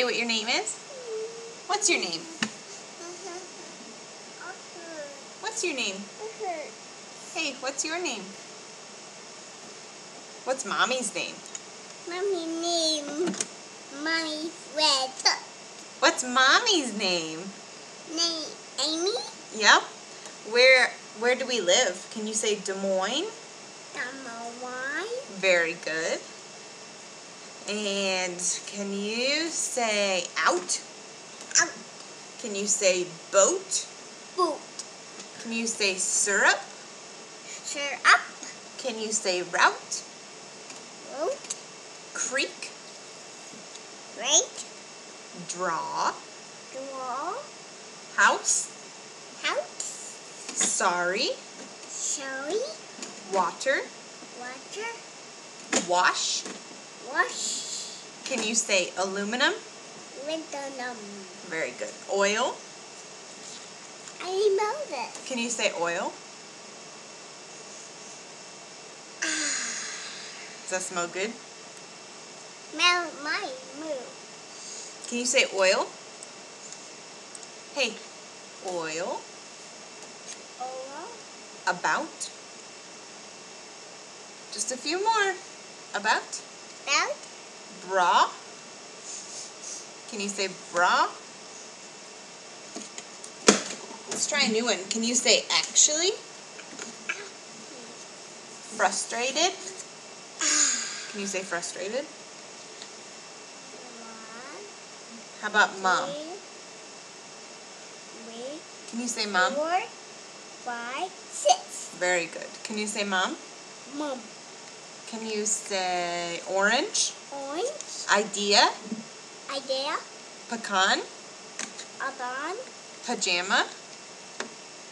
say what your name is? What's your name? What's your name? Hey, what's your name? What's Mommy's name? Mommy's name. Mommy's red. What's Mommy's name? Name Amy. Yep. Where do we live? Can you say Des Moines? Very good. And can you say out? Out. Can you say boat? Boot. Can you say syrup? Syrup. Can you say route? Root. Creek? Great. Draw? Draw. House? House. Sorry? Sorry. Water? Water. Wash? Wash. Can you say aluminum? Aluminum. Very good. Oil? I know that. Can you say oil? Does that smell good? Smell my move. Can you say oil? Hey, oil. Oil. About. Just a few more. About. About. Bra. Can you say bra? Let's try a new one. Can you say actually? Frustrated? Can you say frustrated? How about mom? Can you say mom? 4, 5, 6. Very good. Can you say mom? Mom. Can you say orange? Orange. Idea? Idea. Pecan? Adon. Pajama?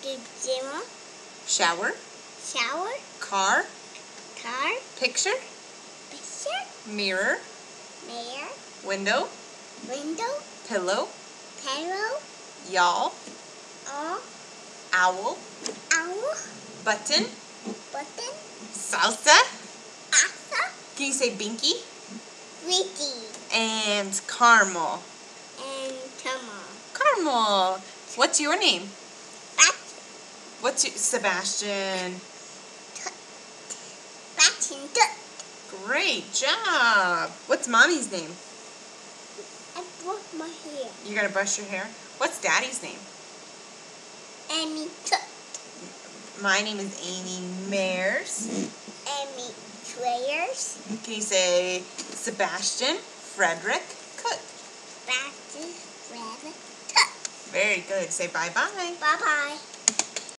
Pajama. Shower? Shower. Car? Car. Picture? Picture. Mirror? Mirror. Window? Window. Pillow? Pillow. Y'all? All. Owl? Owl. Button? Button. Salsa? Asa. Can you say binky? Ricky. And caramel? And Tama. Caramel. What's your name? Bat. What's your Sebastian? Bat and Tut. Great job. What's Mommy's name? I broke my hair. You're gonna brush your hair. What's Daddy's name? Amy Tut. My name is Amy Mares. Amy Traders. Can you say Sebastian Frederick Cook? Bat is Rabbit Tut. Very good. Say bye-bye. Bye-bye.